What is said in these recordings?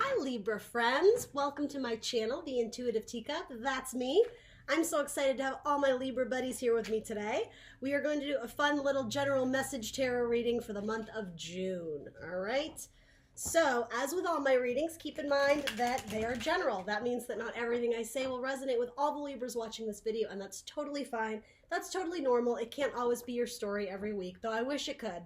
Hi Libra friends, welcome to my channel, The Intuitive Teacup. That's me. I'm so excited to have all my Libra buddies here with me today. We are going to do a fun little general message tarot reading for the month of June, all right? So, as with all my readings, keep in mind that they are general. That means that not everything I say will resonate with all the Libras watching this video, and that's totally fine. That's totally normal. It can't always be your story every week, though I wish it could.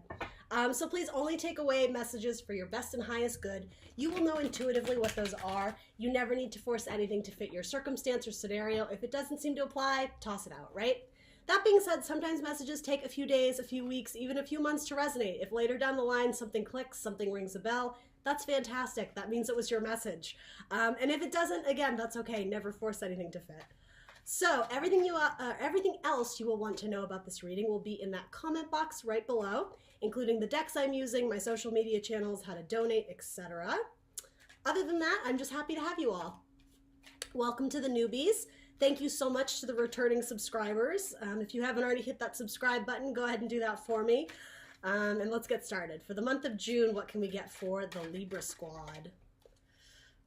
So please only take away messages for your best and highest good. You will know intuitively what those are. You never need to force anything to fit your circumstance or scenario. If it doesn't seem to apply, toss it out, right? That being said, sometimes messages take a few days, a few weeks, even a few months to resonate. If later down the line something clicks, something rings a bell, that's fantastic. That means it was your message. And if it doesn't, again, that's okay. Never force anything to fit. So everything else you will want to know about this reading will be in that comment box right below, including the decks I'm using, my social media channels, how to donate, etc. Other than that, I'm just happy to have you all. Welcome to the newbies. Thank you so much to the returning subscribers. If you haven't already hit that subscribe button, go ahead and do that for me. And let's get started. For the month of June, what can we get for the Libra squad?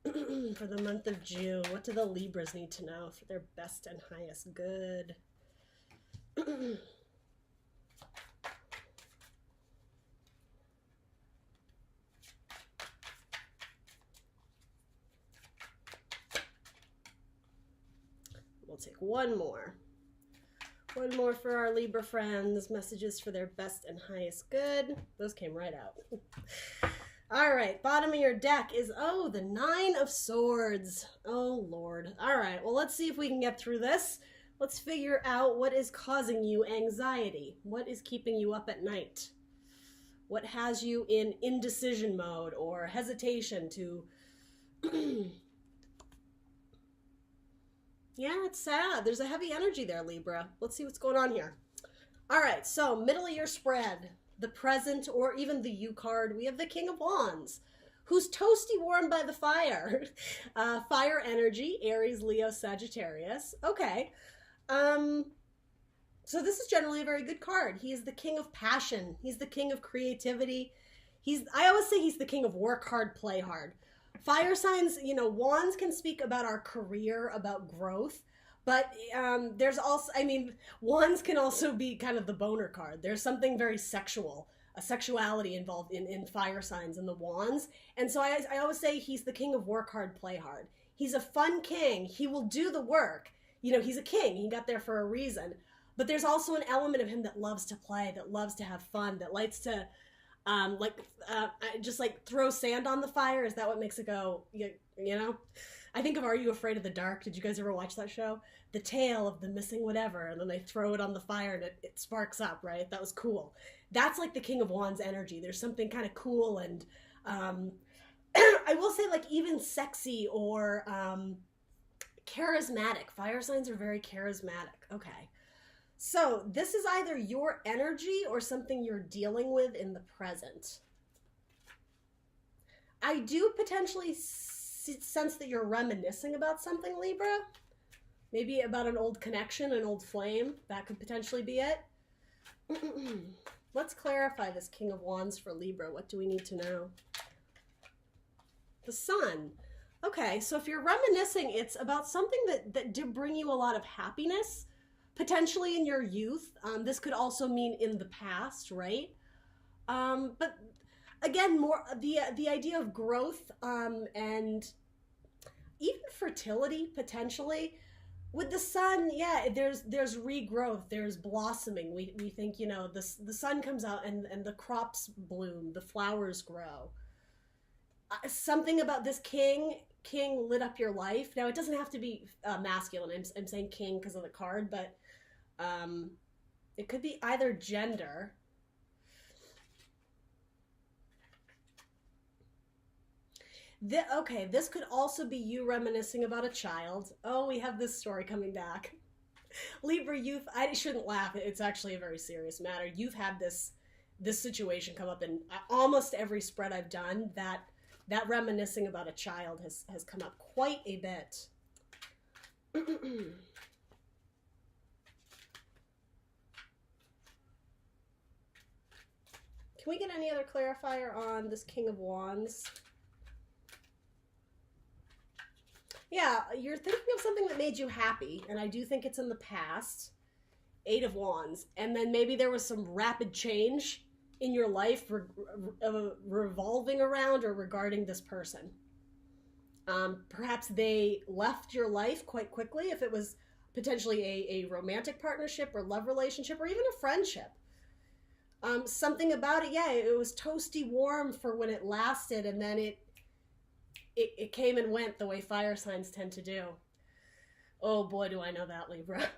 For the month of June, what do the Libras need to know for their best and highest good? We'll take one more. One more for our Libra friends. Messages for their best and highest good. Those came right out. All right, bottom of your deck is, oh, the Nine of Swords. Oh, Lord. All right, well, let's see if we can get through this. Let's figure out what is causing you anxiety. What is keeping you up at night? What has you in indecision mode or hesitation to... Yeah, it's sad. There's a heavy energy there, Libra. Let's see what's going on here. All right, so middle of your spread, the present or even the U card, we have the King of Wands, who's toasty warm by the fire. Fire energy, Aries, Leo, Sagittarius. Okay. So this is generally a very good card. He is the king of passion. He's the king of creativity. I always say he's the king of work hard, play hard. Fire signs, you know, wands can speak about our career, about growth, but there's also, I mean, wands can also be kind of the boner card. There's something very sexual, a sexuality involved in fire signs and the wands. And so I always say he's the king of work hard, play hard. He's a fun king. He will do the work. You know, he's a king. He got there for a reason. But there's also an element of him that loves to play, that loves to have fun, that likes to... just like throw sand on the fire. Is that what makes it go, you know? I think of Are You Afraid of the Dark? Did you guys ever watch that show? The tale of the missing whatever, and then they throw it on the fire and it sparks up, right? That was cool. That's like the King of Wands energy. There's something kind of cool and I will say like even sexy or charismatic. Fire signs are very charismatic. Okay. So this is either your energy or something you're dealing with in the present. I do potentially sense that you're reminiscing about something, Libra. Maybe about an old connection, an old flame. That could potentially be it. Let's clarify this King of Wands for Libra. What do we need to know? The Sun. Okay, so if you're reminiscing, it's about something that did bring you a lot of happiness. Potentially in your youth. This could also mean in the past, right? But again, more the idea of growth and even fertility potentially. With the Sun, yeah, there's regrowth, there's blossoming. We think, you know, the sun comes out and the crops bloom, the flowers grow. Something about this king lit up your life. Now, it doesn't have to be masculine. I'm saying king because of the card, but it could be either gender. Okay, this could also be you reminiscing about a child. Oh, we have this story coming back. Libra youth, I shouldn't laugh. It's actually a very serious matter. You've had this situation come up in almost every spread I've done. That reminiscing about a child has come up quite a bit. Can we get any other clarifier on this King of Wands? Yeah, you're thinking of something that made you happy, and I do think it's in the past. Eight of Wands. And then maybe there was some rapid change in your life revolving around or regarding this person. Perhaps they left your life quite quickly if it was potentially a romantic partnership or love relationship or even a friendship. Something about it, yeah, it was toasty warm for when it lasted, and then it came and went the way fire signs tend to do. Oh boy, do I know that, Libra.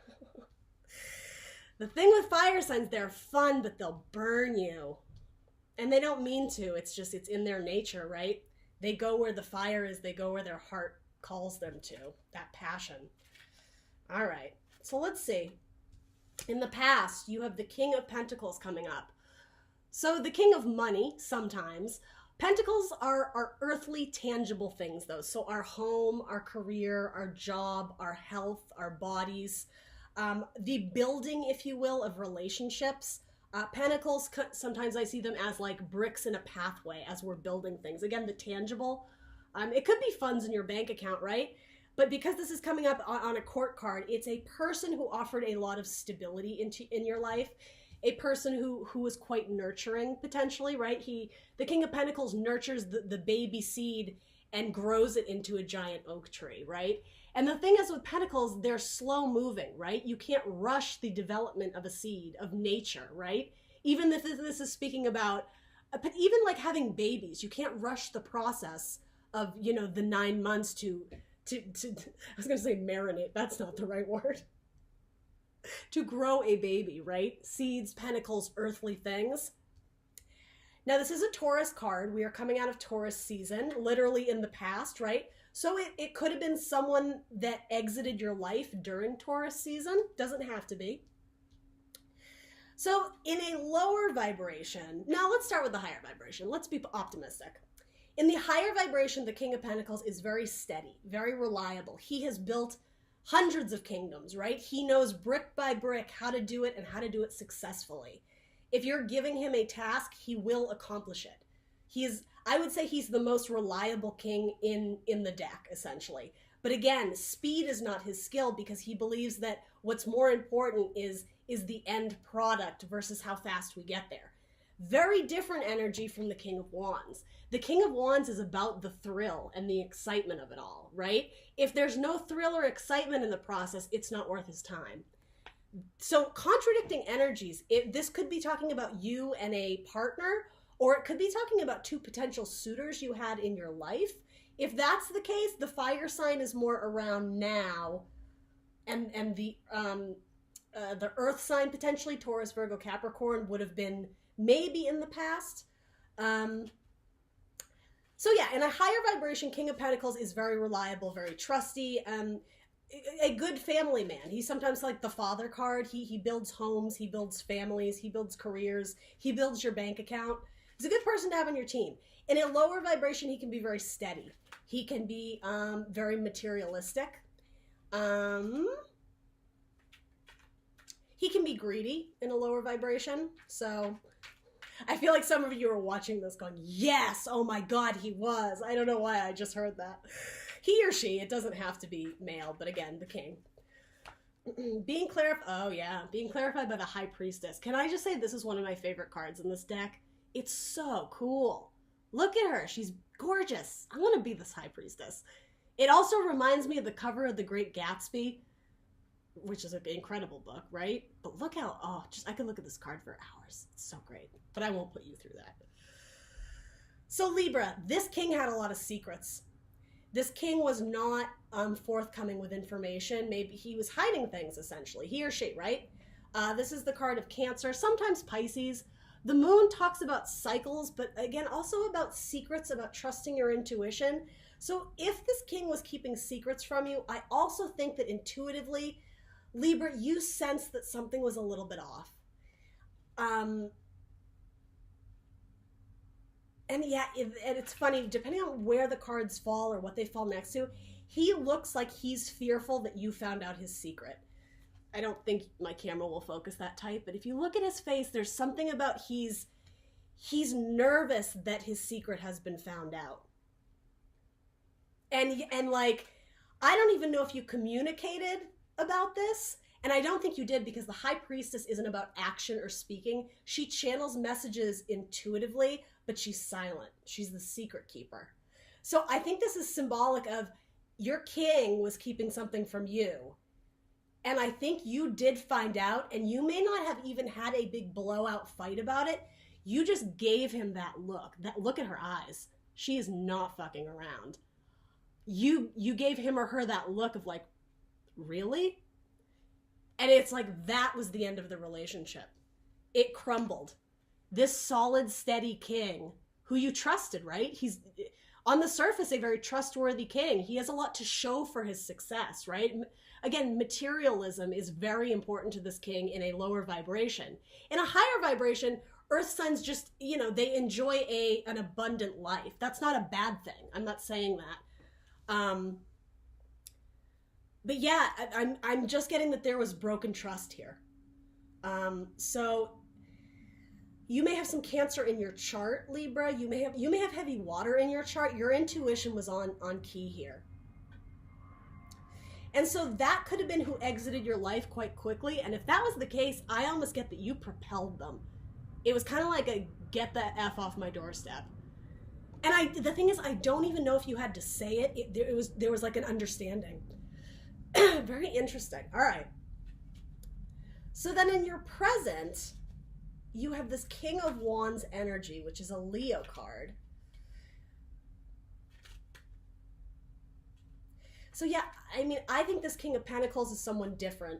The thing with fire signs, they're fun, but they'll burn you. And they don't mean to. It's just, it's in their nature, right? They go where the fire is. They go where their heart calls them to. That passion. All right. So let's see. In the past, you have the King of Pentacles coming up. So the King of Money, sometimes. Pentacles are earthly, tangible things, though. So our home, our career, our job, our health, our bodies, the building, if you will, of relationships. Pentacles, sometimes I see them as like bricks in a pathway as we're building things. Again, the tangible. It could be funds in your bank account, right? But because this is coming up on a court card, it's a person who offered a lot of stability in your life. A person who was quite nurturing, potentially, right? The King of Pentacles nurtures the baby seed and grows it into a giant oak tree, right? And the thing is with Pentacles, they're slow moving, right? You can't rush the development of a seed, of nature, right? Even if this is speaking about, but even like having babies, you can't rush the process of, you know, the 9 months to I was going to say marinate. That's not the right word. To grow a baby, right? Seeds, pentacles, earthly things. Now, this is a Taurus card. We are coming out of Taurus season, literally in the past, right? So it could have been someone that exited your life during Taurus season. Doesn't have to be. So in a lower vibration, now let's start with the higher vibration. Let's be optimistic. In the higher vibration, the King of Pentacles is very steady, very reliable. He has built hundreds of kingdoms, right? He knows brick by brick how to do it and how to do it successfully. If you're giving him a task, he will accomplish it. I would say he's the most reliable king in the deck, essentially. But again, speed is not his skill because he believes that what's more important is the end product versus how fast we get there. Very different energy from the King of Wands. The King of Wands is about the thrill and the excitement of it all, right? If there's no thrill or excitement in the process, it's not worth his time. So contradicting energies, this could be talking about you and a partner, or it could be talking about two potential suitors you had in your life. If that's the case, the fire sign is more around now, and the earth sign, potentially Taurus, Virgo, Capricorn, would have been maybe in the past. So yeah, in a higher vibration, King of Pentacles is very reliable, very trusty, a good family man. He's sometimes like the father card. He builds homes, he builds families, he builds careers, he builds your bank account. He's a good person to have on your team. In a lower vibration, he can be very steady. He can be very materialistic. He can be greedy in a lower vibration. So I feel like some of you are watching this going, yes, oh my God, he was. I don't know why I just heard that. He or she, it doesn't have to be male, but again, the king. Being clarified by the High Priestess. Can I just say this is one of my favorite cards in this deck? It's so cool. Look at her. She's gorgeous. I want to be this High Priestess. It also reminds me of the cover of The Great Gatsby, which is an incredible book, right? But look how, I could look at this card for hours. It's so great. But I won't put you through that. So Libra, this king had a lot of secrets. This king was not forthcoming with information. Maybe he was hiding things, essentially. He or she, right? This is the card of Cancer, sometimes Pisces. The moon talks about cycles, but again, also about secrets, about trusting your intuition. So if this king was keeping secrets from you, I also think that intuitively, Libra, you sense that something was a little bit off. And yeah, and it's funny, depending on where the cards fall or what they fall next to, he looks like he's fearful that you found out his secret. I don't think my camera will focus that tight, but if you look at his face, there's something about he's nervous that his secret has been found out. And like, I don't even know if you communicated about this. And I don't think you did, because the High Priestess isn't about action or speaking. She channels messages intuitively, but she's silent. She's the secret keeper. So I think this is symbolic of your king was keeping something from you. And I think you did find out, and you may not have even had a big blowout fight about it. You just gave him that look. That look at her eyes. She is not fucking around. You gave him or her that look of like, really? And it's like, that was the end of the relationship. It crumbled. This solid, steady king who you trusted, right? He's, on the surface, a very trustworthy king. He has a lot to show for his success, right? Again, materialism is very important to this king in a lower vibration. In a higher vibration, earth signs just, you know, they enjoy an abundant life. That's not a bad thing. I'm not saying that. But yeah, I'm just getting that there was broken trust here. So you may have some Cancer in your chart, Libra. You may have heavy water in your chart. Your intuition was on key here. And so that could have been who exited your life quite quickly. And if that was the case, I almost get that you propelled them. It was kind of like a get the F off my doorstep. And the thing is, I don't even know if you had to say it. There was like an understanding. Very interesting. All right. So then in your present, you have this King of Wands energy, which is a Leo card. So yeah, I mean, I think this King of Pentacles is someone different.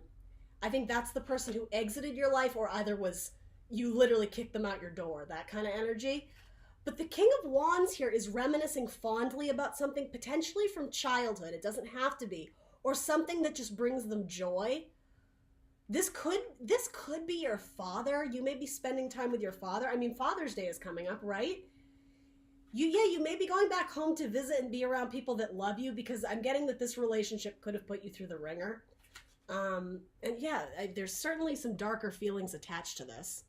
I think that's the person who exited your life, or either was, you literally kicked them out your door, that kind of energy. But the King of Wands here is reminiscing fondly about something potentially from childhood. It doesn't have to be. Or something that just brings them joy. This could be your father. You may be spending time with your father. I mean, Father's Day is coming up, right? You may be going back home to visit and be around people that love you, because I'm getting that this relationship could have put you through the ringer. And yeah, there's certainly some darker feelings attached to this.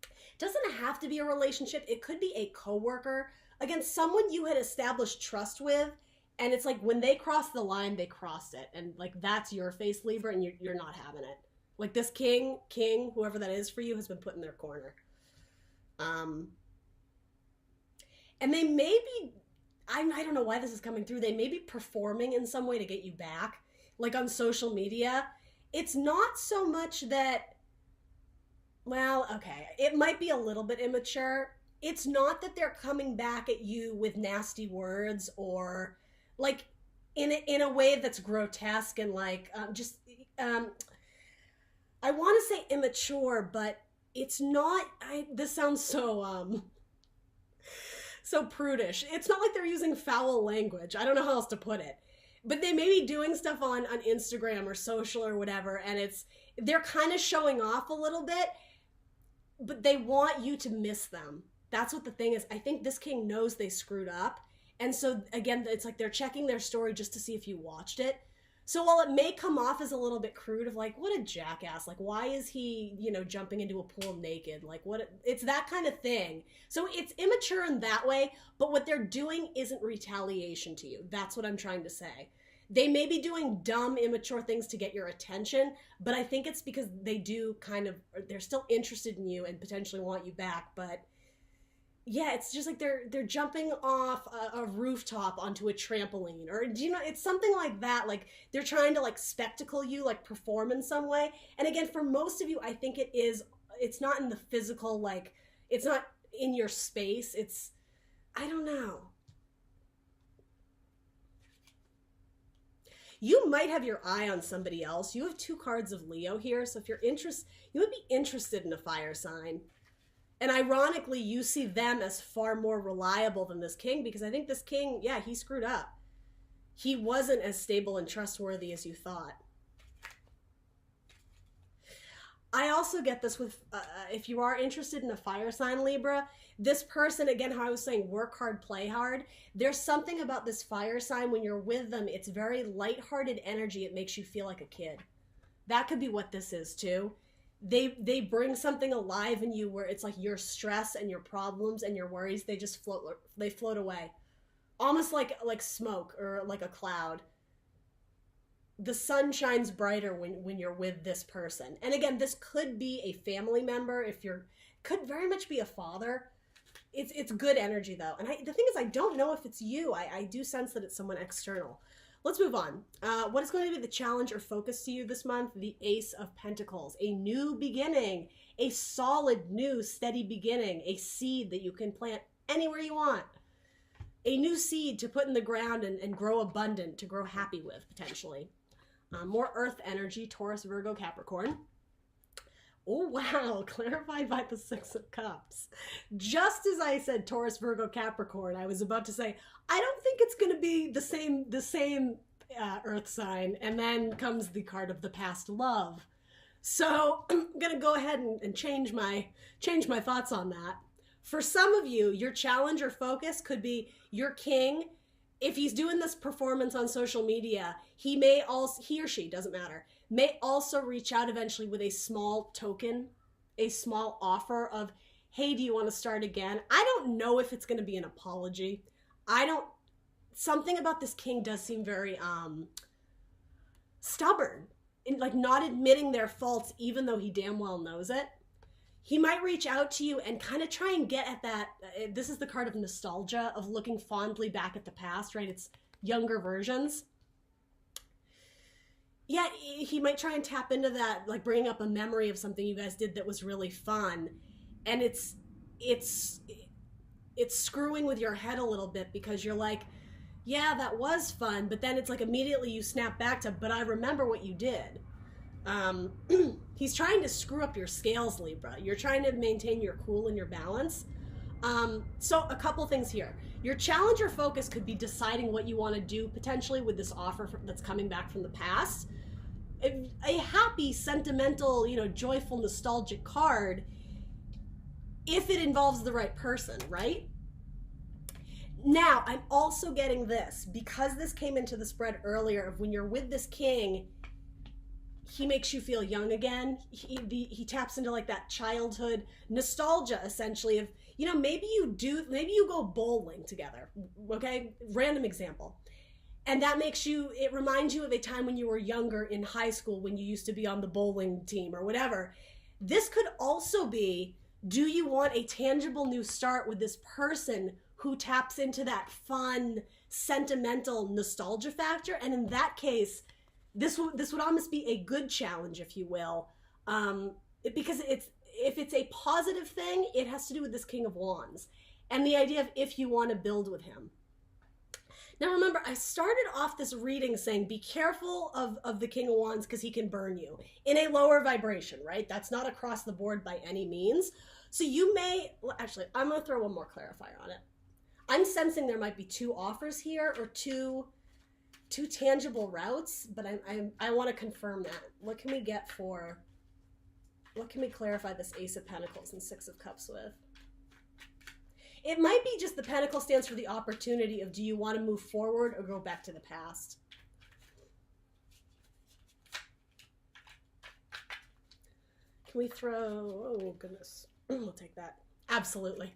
It doesn't have to be a relationship. It could be a coworker. Again, someone you had established trust with, and it's like when they crossed the line, they crossed it. And like, that's your face, Libra, and you're not having it. Like this king, whoever that is for you, has been put in their corner. And they may be, I don't know why this is coming through. They may be performing in some way to get you back. Like on social media. It's not so much that, well, okay, it might be a little bit immature. It's not that they're coming back at you with nasty words or like in a way that's grotesque and like I want to say immature, but it's not. This sounds so so prudish. It's not like they're using foul language. I don't know how else to put it, but they may be doing stuff on Instagram or social or whatever, and they're kind of showing off a little bit, but they want you to miss them. That's what the thing is. I think this king knows they screwed up. And so, again, it's like they're checking their story just to see if you watched it. So while it may come off as a little bit crude of like, what a jackass, like, why is he, you know, jumping into a pool naked? Like, it's that kind of thing. So it's immature in that way, but what they're doing isn't retaliation to you. That's what I'm trying to say. They may be doing dumb, immature things to get your attention, but I think it's because they do they're still interested in you and potentially want you back, but yeah, it's just like they're jumping off a rooftop onto a trampoline, or do you know, it's something like that. Like they're trying to like spectacle you, like perform in some way. And again, for most of you, I think it's not in the physical, like it's not in your space. It's, I don't know. You might have your eye on somebody else. You have 2 cards of Leo here, so if you're interested, you would be interested in a fire sign. And ironically, you see them as far more reliable than this king, because I think this king, yeah, he screwed up. He wasn't as stable and trustworthy as you thought. I also get this with, if you are interested in a fire sign, Libra, this person, again, how I was saying, work hard, play hard. There's something about this fire sign, when you're with them, it's very lighthearted energy. It makes you feel like a kid. That could be what this is too. They bring something alive in you where it's like your stress and your problems and your worries, they float away. Almost like smoke or like a cloud. the sun shines brighter when you're with this person. And again, this could be a family member, could very much be a father. It's good energy though. And the thing is, I don't know if it's you. I do sense that it's someone external. Let's move on. What is going to be the challenge or focus to you this month? The Ace of Pentacles, a new beginning, a solid, new, steady beginning, a seed that you can plant anywhere you want, a new seed to put in the ground and grow abundant, to grow happy with, potentially. More earth energy, Taurus, Virgo, Capricorn. Oh, wow, clarified by the Six of Cups. Just as I said Taurus, Virgo, Capricorn, I was about to say, I don't think it's going to be the same earth sign. And then comes the card of the past love. So I'm going to go ahead and change my thoughts on that. For some of you, your challenge or focus could be your king. If he's doing this performance on social media, he or she, doesn't matter, may also reach out eventually with a small token, a small offer of, hey, do you want to start again? I don't know if it's going to be an apology. Something about this king does seem very stubborn, in like not admitting their faults, even though he damn well knows it. He might reach out to you and kind of try and get at that. This is the card of nostalgia, of looking fondly back at the past, right? It's younger versions. Yeah, he might try and tap into that, like bringing up a memory of something you guys did that was really fun. And it's screwing with your head a little bit, because you're like, yeah, that was fun. But then it's like immediately you snap back to, but I remember what you did. He's trying to screw up your scales, Libra. You're trying to maintain your cool and your balance. So a couple things here. Your challenge or focus could be deciding what you want to do potentially with this offer that's coming back from the past. A happy, sentimental, joyful, nostalgic card, if it involves the right person, right? Now, I'm also getting this, because this came into the spread earlier, of when you're with this king, he makes you feel young again. He taps into like that childhood nostalgia, essentially, of, maybe you go bowling together, okay? Random example. And that it reminds you of a time when you were younger in high school, when you used to be on the bowling team or whatever. This could also be, do you want a tangible new start with this person who taps into that fun, sentimental nostalgia factor? And in that case, this would almost be a good challenge, if you will, because if it's a positive thing, it has to do with this King of Wands and the idea of if you want to build with him. Now remember, I started off this reading saying, be careful of the King of Wands, because he can burn you in a lower vibration, right? That's not across the board by any means. So actually, I'm going to throw one more clarifier on it. I'm sensing there might be two offers here, or two tangible routes, but I want to confirm that. What can we clarify this Ace of Pentacles and Six of Cups with? It might be just the Pentacle stands for the opportunity of, do you want to move forward or go back to the past? Can we throw, oh goodness, we'll take that. Absolutely.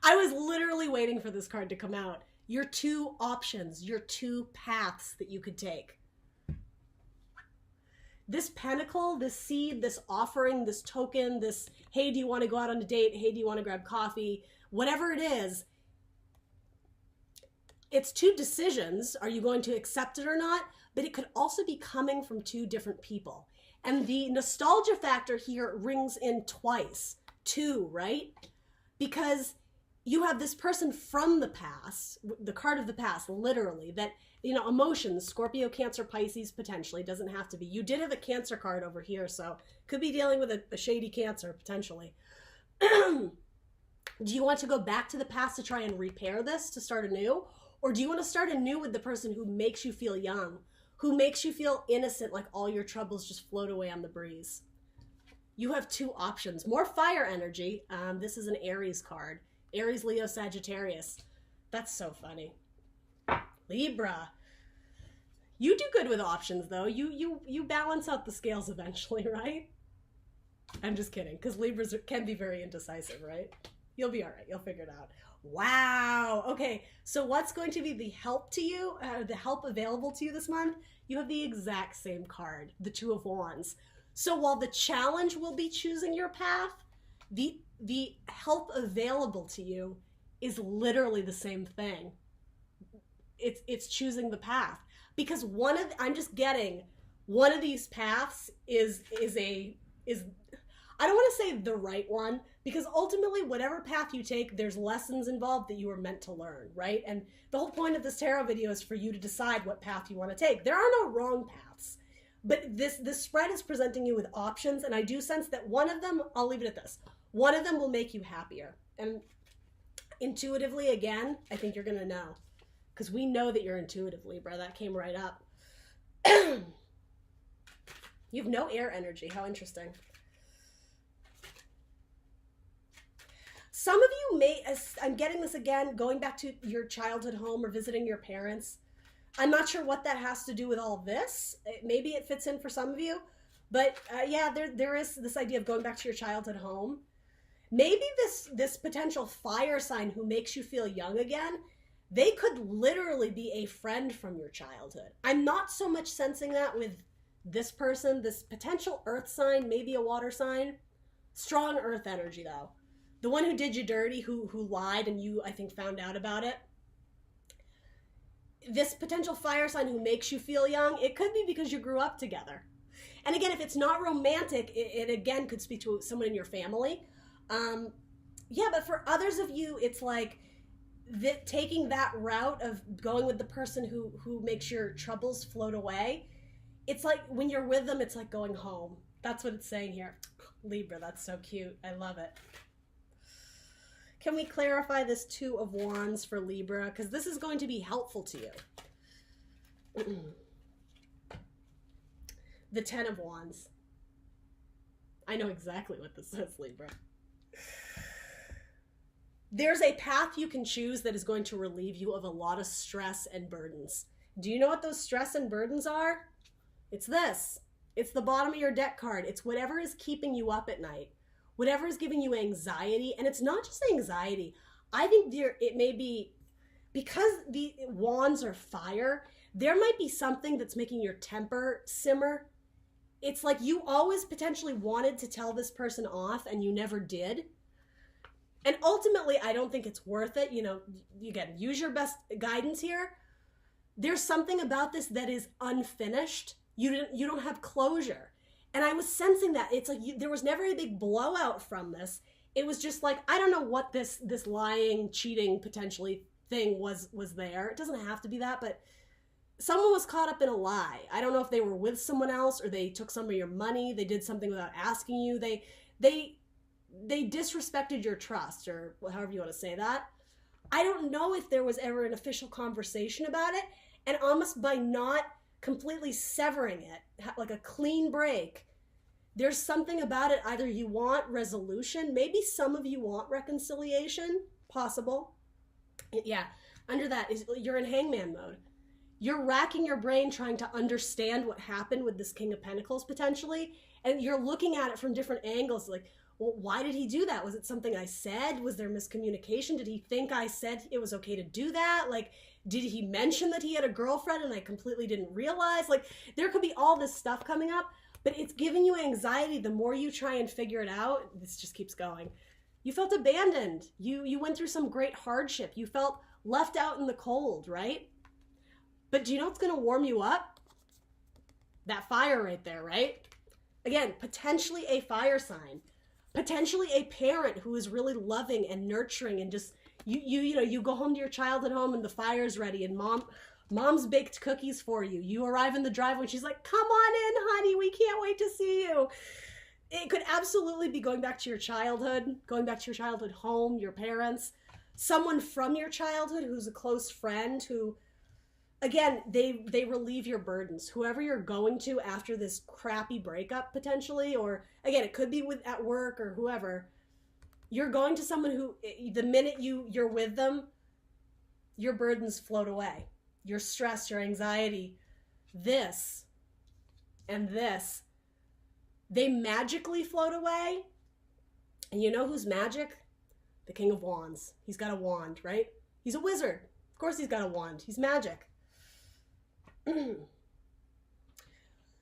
I was literally waiting for this card to come out. Your two options, your two paths that you could take. This pentacle, this seed, this offering, this token, this, hey, do you want to go out on a date? Hey, do you want to grab coffee? Whatever it is, it's two decisions. Are you going to accept it or not? But it could also be coming from two different people. And the nostalgia factor here rings in twice, two, right? Because you have this person from the past, the card of the past, literally, that, emotions, Scorpio, Cancer, Pisces, potentially, doesn't have to be. You did have a Cancer card over here, so could be dealing with a shady Cancer, potentially. Do you want to go back to the past to try and repair this, to start anew? Or do you want to start anew with the person who makes you feel young, who makes you feel innocent, like all your troubles just float away on the breeze? You have two options. More fire energy. This is an Aries card. Aries, Leo, Sagittarius. That's so funny. Libra. You do good with options, though. You balance out the scales eventually, right? I'm just kidding, because Libras can be very indecisive, right? You'll be all right. You'll figure it out. Wow. Okay. So what's going to be the help to you, the help available to you this month? You have the exact same card, the Two of Wands. So while the challenge will be choosing your path, the help available to you is literally the same thing. It's choosing the path, because I'm just getting one of these paths is I don't want to say the right one, because ultimately whatever path you take, there's lessons involved that you are meant to learn, right? And the whole point of this tarot video is for you to decide what path you want to take. There are no wrong paths, but this spread is presenting you with options, and I do sense that one of them, I'll leave it at this, one of them will make you happier. And intuitively, again, I think you're going to know, because we know that you're intuitive, Libra. That came right up. You have no air energy. How interesting. Some of you may, I'm getting this again, going back to your childhood home or visiting your parents. I'm not sure what that has to do with all this. Maybe it fits in for some of you. But yeah, there is this idea of going back to your childhood home. Maybe this potential fire sign who makes you feel young again, they could literally be a friend from your childhood. I'm not so much sensing that with this person, this potential earth sign, maybe a water sign. Strong earth energy though. The one who did you dirty, who lied, and you, I think, found out about it. This potential fire sign who makes you feel young, it could be because you grew up together. And again, if it's not romantic, it again could speak to someone in your family. Yeah, but for others of you, it's like taking that route of going with the person who makes your troubles float away. It's like when you're with them, it's like going home. That's what it's saying here. Libra, that's so cute. I love it. Can we clarify this Two of Wands for Libra? Because this is going to be helpful to you. The Ten of Wands. I know exactly what this says, Libra. There's a path you can choose that is going to relieve you of a lot of stress and burdens. Do you know what those stress and burdens are? It's this. It's the bottom of your deck card. It's whatever is keeping you up at night. Whatever is giving you anxiety, and it's not just anxiety. I think it may be, because the wands are fire, there might be something that's making your temper simmer. It's like you always potentially wanted to tell this person off and you never did. And ultimately, I don't think it's worth it. You know, again, use your best guidance here. There's something about this that is unfinished. You don't have closure. And I was sensing that. It's like there was never a big blowout from this. It was just like, I don't know what this lying, cheating, potentially thing was there. It doesn't have to be that, but someone was caught up in a lie. I don't know if they were with someone else or they took some of your money. They did something without asking you. They disrespected your trust, or however you want to say that. I don't know if there was ever an official conversation about it. And almost by not completely severing it, like a clean break, there's something about it. Either you want resolution, maybe some of you want reconciliation, possible. Yeah, under that is you're in hangman mode. You're racking your brain trying to understand what happened with this King of Pentacles potentially, and you're looking at it from different angles, like, well, why did he do that? Was it something I said? Was there miscommunication? Did he think I said it was okay to do that? Like, did he mention that he had a girlfriend and I completely didn't realize? Like, there could be all this stuff coming up, but it's giving you anxiety. The more you try and figure it out, this just keeps going. You felt abandoned. You went through some great hardship. You felt left out in the cold, right? But do you know what's going to warm you up? That fire right there, right? Again, potentially a fire sign. Potentially a parent who is really loving and nurturing, and just you go home to your childhood home and the fire's ready and mom's baked cookies for you. You arrive in the driveway and she's like, "Come on in, honey, we can't wait to see you." It could absolutely be going back to your childhood, going back to your childhood home, your parents, someone from your childhood who's a close friend who, again, they relieve your burdens. Whoever you're going to after this crappy breakup potentially, or again, it could be at work or whoever, you're going to someone who, the minute you're with them, your burdens float away. Your stress, your anxiety, this and this, they magically float away. And you know whose magic? the King of Wands. He's got a wand, right? He's a wizard. Of course he's got a wand. He's magic.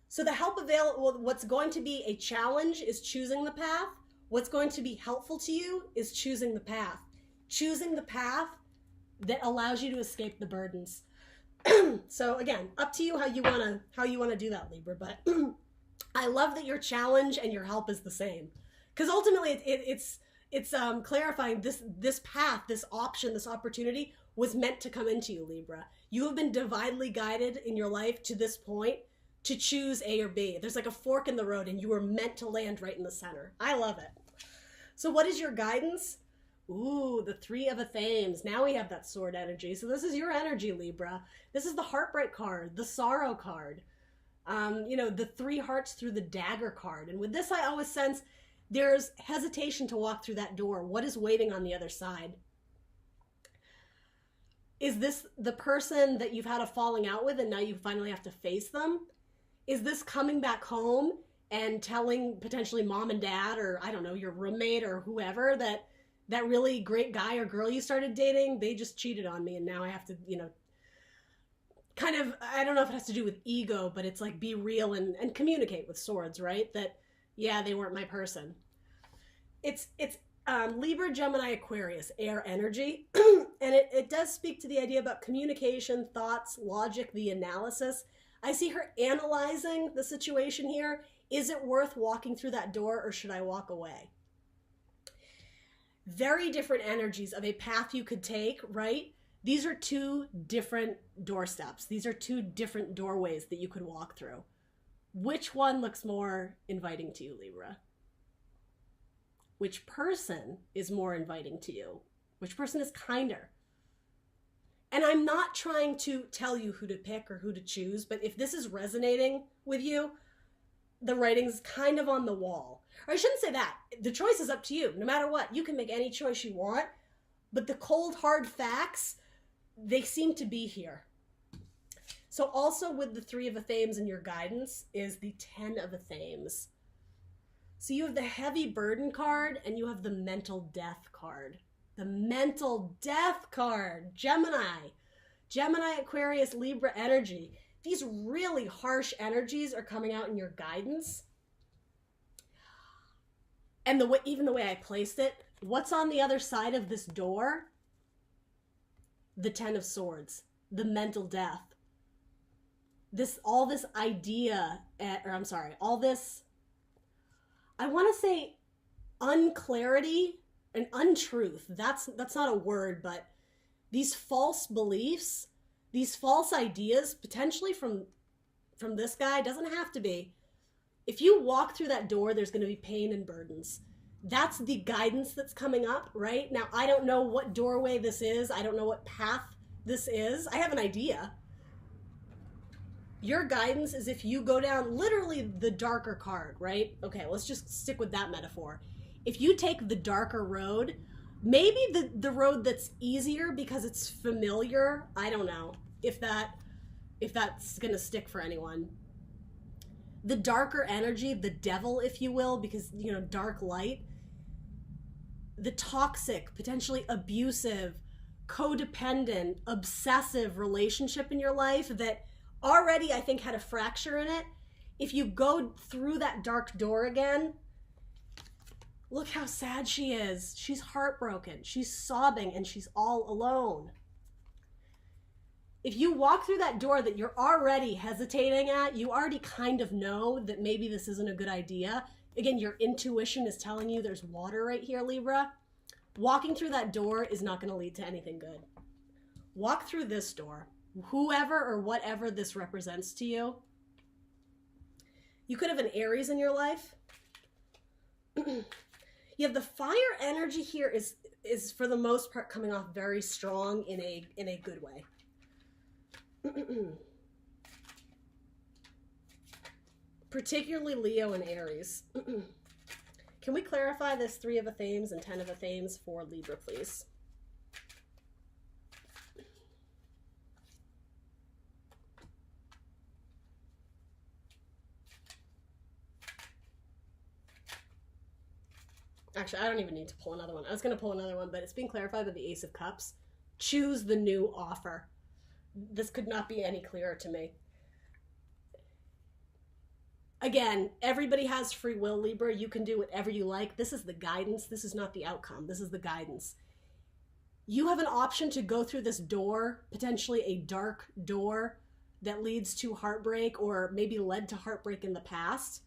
So the help available, what's going to be a challenge is choosing the path. What's going to be helpful to you is choosing the path. Choosing the path that allows you to escape the burdens. So again, up to you how you want to do that, Libra, but I love that your challenge and your help is the same. Because ultimately it's clarifying this path, this option, this opportunity was meant to come into you, Libra. You have been divinely guided in your life to this point to choose A or B. There's like a fork in the road and you were meant to land right in the center. I love it. So what is your guidance? Ooh, the Three of Thames. Now we have that sword energy. So this is your energy, Libra. This is the heartbreak card, the sorrow card. The 3 hearts through the dagger card. And with this, I always sense there's hesitation to walk through that door. What is waiting on the other side? Is this the person that you've had a falling out with and now you finally have to face them? Is this coming back home and telling potentially mom and dad, or I don't know, your roommate or whoever, that really great guy or girl you started dating, they just cheated on me and now I have to, kind of, I don't know if it has to do with ego, but it's like be real and communicate with swords, right? That, yeah, they weren't my person. It's Libra, Gemini, Aquarius, air energy. And it does speak to the idea about communication, thoughts, logic, the analysis. I see her analyzing the situation here. Is it worth walking through that door or should I walk away? Very different energies of a path you could take, right? These are 2 different doorsteps. These are 2 different doorways that you could walk through. Which one looks more inviting to you, Libra? Which person is more inviting to you? Which person is kinder? And I'm not trying to tell you who to pick or who to choose, but if this is resonating with you, the writing's kind of on the wall. Or I shouldn't say that. The choice is up to you. No matter what, you can make any choice you want, but the cold, hard facts, they seem to be here. So also with the Three of Thames in your guidance is the 10 of Thames. So you have the heavy burden card and you have the mental death card. The mental death card, Gemini, Aquarius, Libra energy. These really harsh energies are coming out in your guidance. And even the way I placed it, what's on the other side of this door? The 10 of Swords, the mental death. All this, I want to say unclarity and untruth. That's not a word, but these false beliefs, these false ideas, potentially from this guy, doesn't have to be. If you walk through that door, there's going to be pain and burdens. That's the guidance that's coming up, right? Now, I don't know what doorway this is. I don't know what path this is. I have an idea. Your guidance is if you go down literally the darker card, right? Okay, let's just stick with that metaphor. If you take the darker road, maybe the road that's easier because it's familiar, I don't know if that's going to stick for anyone. The darker energy, the devil, if you will, because, dark light, the toxic, potentially abusive, codependent, obsessive relationship in your life that already, I think, had a fracture in it. If you go through that dark door again, look how sad she is. She's heartbroken. She's sobbing and she's all alone. If you walk through that door that you're already hesitating at, you already kind of know that maybe this isn't a good idea. Again, your intuition is telling you there's water right here, Libra. Walking through that door is not going to lead to anything good. Walk through this door. Whoever or whatever this represents to you. You could have an Aries in your life. You have the fire energy here is for the most part coming off very strong in a good way. Particularly Leo and Aries. Can we clarify this 3 of Thames and 10 of Thames for Libra, please? Actually, I don't even need to pull another one. I was going to pull another one, but it's being clarified by the Ace of Cups. Choose the new offer. This could not be any clearer to me. Again, everybody has free will, Libra. You can do whatever you like. This is the guidance. This is not the outcome. This is the guidance. You have an option to go through this door, potentially a dark door that leads to heartbreak or maybe led to heartbreak in the past.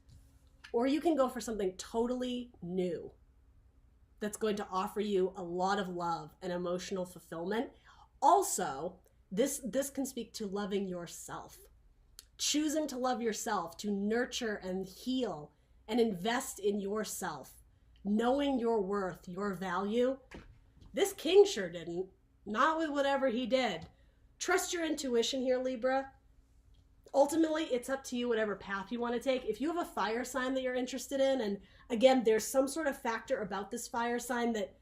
Or you can go for something totally new that's going to offer you a lot of love and emotional fulfillment. Also, this can speak to loving yourself. Choosing to love yourself, to nurture and heal and invest in yourself, knowing your worth, your value. This king sure didn't. Not with whatever he did. Trust your intuition here, Libra. Ultimately, it's up to you whatever path you want to take. If you have a fire sign that you're interested in, and again, there's some sort of factor about this fire sign that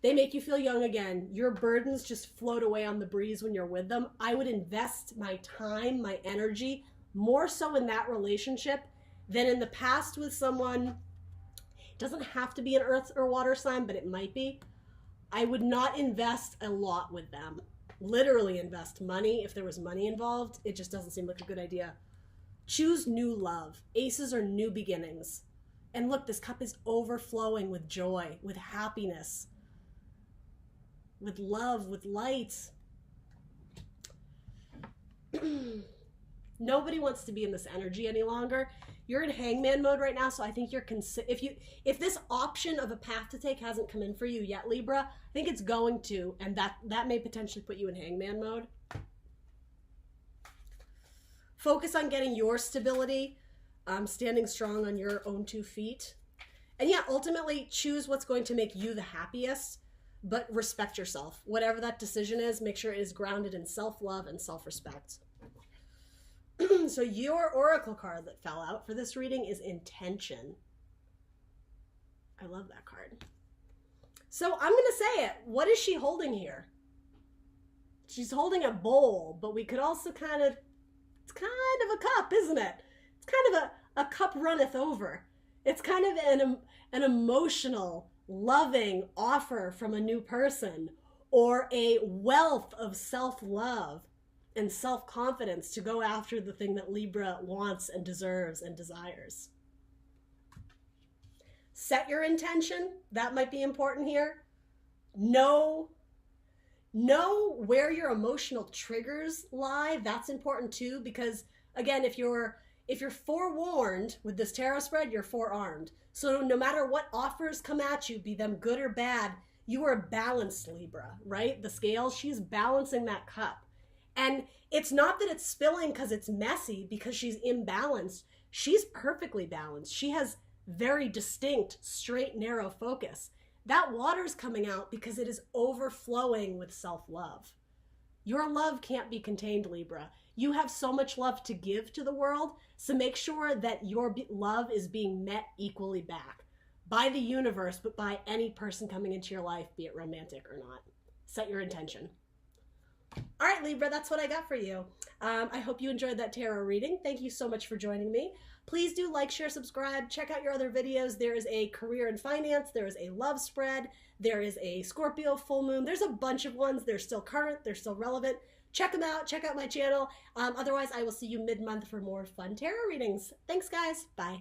they make you feel young again. Your burdens just float away on the breeze when you're with them. I would invest my time, my energy, more so in that relationship than in the past with someone. It doesn't have to be an earth or water sign, but it might be. I would not invest a lot with them. Literally invest money. If there was money involved, it just doesn't seem like a good idea. Choose new love. Aces are new beginnings. And look, this cup is overflowing with joy, with happiness, with love, with light. Nobody wants to be in this energy any longer. You're in hangman mode right now, so I think if this option of a path to take hasn't come in for you yet, Libra, I think it's going to, and that may potentially put you in hangman mode. Focus on getting your stability, standing strong on your own 2 feet. And yeah, ultimately choose what's going to make you the happiest, but respect yourself. Whatever that decision is, make sure it is grounded in self-love and self-respect. So your oracle card that fell out for this reading is intention. I love that card. So I'm going to say it. What is she holding here? She's holding a bowl, but we could also it's kind of a cup, isn't it? It's kind of a cup runneth over. It's kind of an emotional, loving offer from a new person, or a wealth of self-love and self-confidence to go after the thing that Libra wants and deserves and desires. Set your intention. That might be important here. Know where your emotional triggers lie. That's important too, because again, if you're forewarned with this tarot spread, you're forearmed. So no matter what offers come at you, be them good or bad, you are balanced, Libra, right? The scale, she's balancing that cup. And it's not that it's spilling because it's messy, because she's imbalanced. She's perfectly balanced. She has very distinct, straight, narrow focus. That water's coming out because it is overflowing with self-love. Your love can't be contained, Libra. You have so much love to give to the world, so make sure that your love is being met equally back by the universe, but by any person coming into your life, be it romantic or not. Set your intention. All right, Libra, that's what I got for you. I hope you enjoyed that tarot reading. Thank you so much for joining me. Please do like, share, subscribe. Check out your other videos. There is a career and finance. There is a love spread. There is a Scorpio full moon. There's a bunch of ones. They're still current. They're still relevant. Check them out. Check out my channel. Otherwise, I will see you mid-month for more fun tarot readings. Thanks, guys. Bye.